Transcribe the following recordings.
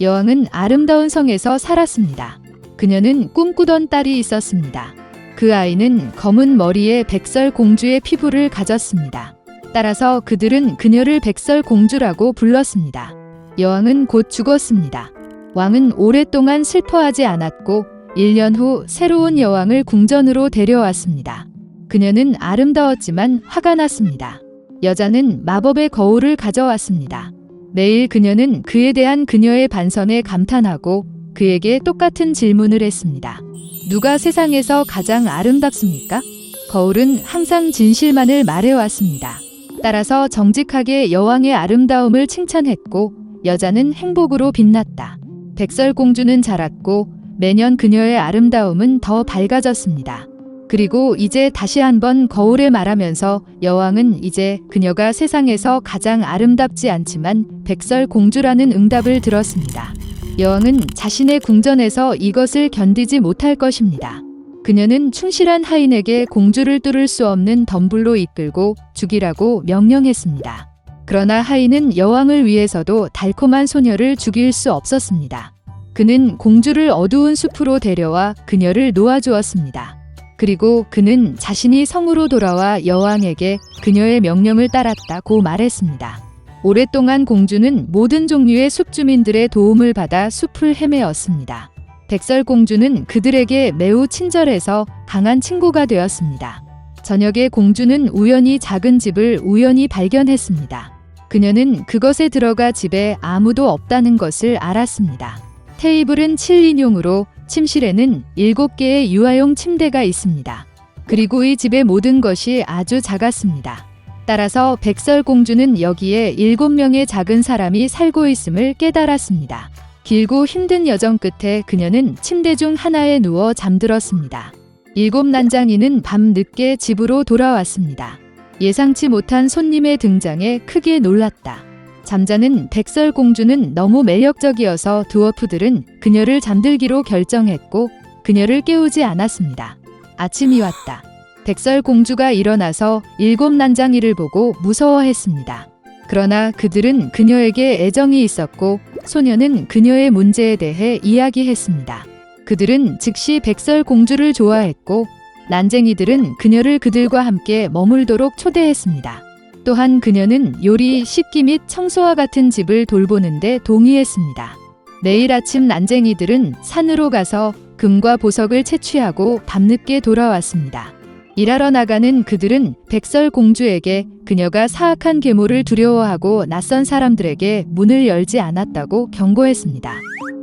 여왕은 아름다운 성에서 살았습니다. 그녀는 꿈꾸던 딸이 있었습니다. 그 아이는 검은 머리에 백설공주의 피부를 가졌습니다. 따라서 그들은 그녀를 백설공주라고 불렀습니다. 여왕은 곧 죽었습니다. 왕은 오랫동안 슬퍼하지 않았고 1년 후 새로운 여왕을 궁전으로 데려왔습니다. 그녀는 아름다웠지만 화가 났습니다. 여자는 마법의 거울을 가져왔습니다. 매일 그녀는 그에 대한 그녀의 반선에 감탄하고 그에게 똑같은 질문을 했습니다. 누가 세상에서 가장 아름답습니까? 거울은 항상 진실만을 말해왔습니다. 따라서 정직하게 여왕의 아름다움을 칭찬했고 여자는 행복으로 빛났다. 백설공주는 자랐고 매년 그녀의 아름다움은 더 밝아졌습니다. 그리고 이제 다시 한번 거울에 말하면서 여왕은 이제 그녀가 세상에서 가장 아름답지 않지만 백설공주라는 응답을 들었습니다. 여왕은 자신의 궁전에서 이것을 견디지 못할 것입니다. 그녀는 충실한 하인에게 공주를 뚫을 수 없는 덤불로 이끌고 죽이라고 명령했습니다. 그러나 하인은 여왕을 위해서도 달콤한 소녀를 죽일 수 없었습니다. 그는 공주를 어두운 숲으로 데려와 그녀를 놓아주었습니다. 그리고 그는 자신이 성으로 돌아와 여왕에게 그녀의 명령을 따랐다고 말했습니다. 오랫동안 공주는 모든 종류의 숲 주민들의 도움을 받아 숲을 헤매었습니다. 백설공주는 그들에게 매우 친절해서 강한 친구가 되었습니다. 저녁에 공주는 우연히 작은 집을 우연히 발견했습니다. 그녀는 그것에 들어가 집에 아무도 없다는 것을 알았습니다. 테이블은 7인용으로 침실에는 7개의 유아용 침대가 있습니다. 그리고 이 집의 모든 것이 아주 작았습니다. 따라서 백설공주는 여기에 7명의 작은 사람이 살고 있음을 깨달았습니다. 길고 힘든 여정 끝에 그녀는 침대 중 하나에 누워 잠들었습니다. 7 난장이는 밤 늦게 집으로 돌아왔습니다. 예상치 못한 손님의 등장에 크게 놀랐다. 잠자는 백설공주는 너무 매력적이어서 드워프들은 그녀를 잠들기로 결정했고 그녀를 깨우지 않았습니다. 아침이 왔다. 백설공주가 일어나서 7 난장이를 보고 무서워했습니다. 그러나 그들은 그녀에게 애정이 있었고 소녀는 그녀의 문제에 대해 이야기했습니다. 그들은 즉시 백설공주를 좋아했고 난쟁이들은 그녀를 그들과 함께 머물도록 초대했습니다. 또한 그녀는 요리, 씻기 및 청소와 같은 집을 돌보는데 동의했습니다. 매일 아침 난쟁이들은 산으로 가서 금과 보석을 채취하고 밤늦게 돌아왔습니다. 일하러 나가는 그들은 백설공주에게 그녀가 사악한 계모를 두려워하고 낯선 사람들에게 문을 열지 않았다고 경고했습니다.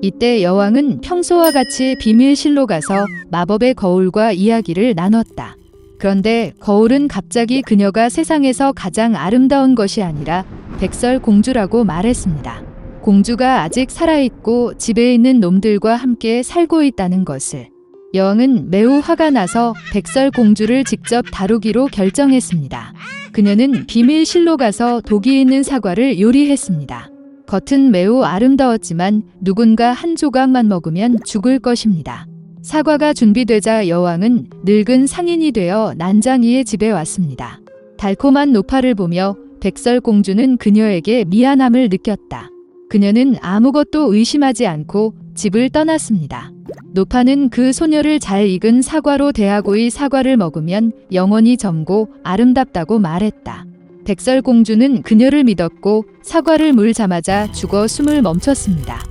이때 여왕은 평소와 같이 비밀실로 가서 마법의 거울과 이야기를 나눴다. 그런데 거울은 갑자기 그녀가 세상에서 가장 아름다운 것이 아니라 백설공주라고 말했습니다. 공주가 아직 살아있고 집에 있는 놈들과 함께 살고 있다는 것을. 여왕은 매우 화가 나서 백설공주를 직접 다루기로 결정했습니다. 그녀는 비밀실로 가서 독이 있는 사과를 요리했습니다. 겉은 매우 아름다웠지만 누군가 한 조각만 먹으면 죽을 것입니다. 사과가 준비되자 여왕은 늙은 상인이 되어 난장이의 집에 왔습니다. 달콤한 노파를 보며 백설공주는 그녀에게 미안함을 느꼈다. 그녀는 아무것도 의심하지 않고 집을 떠났습니다. 노파는 그 소녀를 잘 익은 사과로 대하고 이 사과를 먹으면 영원히 젊고 아름답다고 말했다. 백설공주는 그녀를 믿었고 사과를 물자마자 죽어 숨을 멈췄습니다.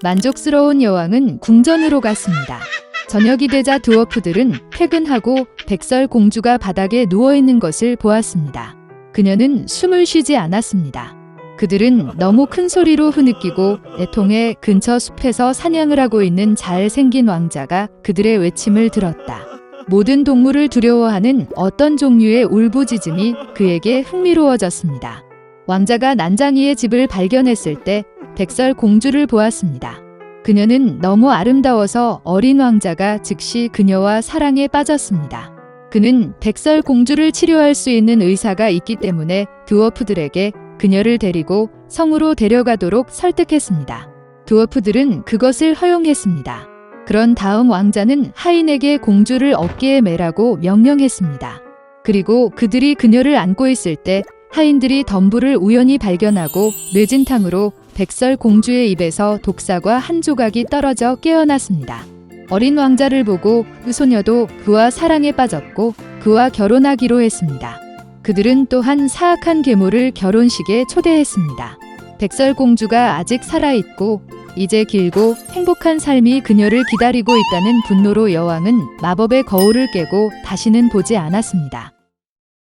만족스러운 여왕은 궁전으로 갔습니다. 저녁이 되자 드워프들은 퇴근하고 백설공주가 바닥에 누워있는 것을 보았습니다. 그녀는 숨을 쉬지 않았습니다. 그들은 너무 큰 소리로 흐느끼고 애통해 근처 숲에서 사냥을 하고 있는 잘생긴 왕자가 그들의 외침을 들었다. 모든 동물을 두려워하는 어떤 종류의 울부짖음이 그에게 흥미로워졌습니다. 왕자가 난장이의 집을 발견했을 때 백설공주를 보았습니다. 그녀는 너무 아름다워서 어린 왕자가 즉시 그녀와 사랑에 빠졌습니다. 그는 백설공주를 치료할 수 있는 의사가 있기 때문에 드워프들에게 그녀를 데리고 성으로 데려가도록 설득했습니다. 드워프들은 그것을 허용했습니다. 그런 다음 왕자는 하인에게 공주를 어깨에 매라고 명령했습니다. 그리고 그들이 그녀를 안고 있을 때 하인들이 덤불을 우연히 발견하고 뇌진탕으로 백설공주의 입에서 독사과 한 조각이 떨어져 깨어났습니다. 어린 왕자를 보고 그 소녀도 그와 사랑에 빠졌고 그와 결혼하기로 했습니다. 그들은 또한 사악한 괴물을 결혼식에 초대했습니다. 백설공주가 아직 살아있고 이제 길고 행복한 삶이 그녀를 기다리고 있다는 분노로 여왕은 마법의 거울을 깨고 다시는 보지 않았습니다.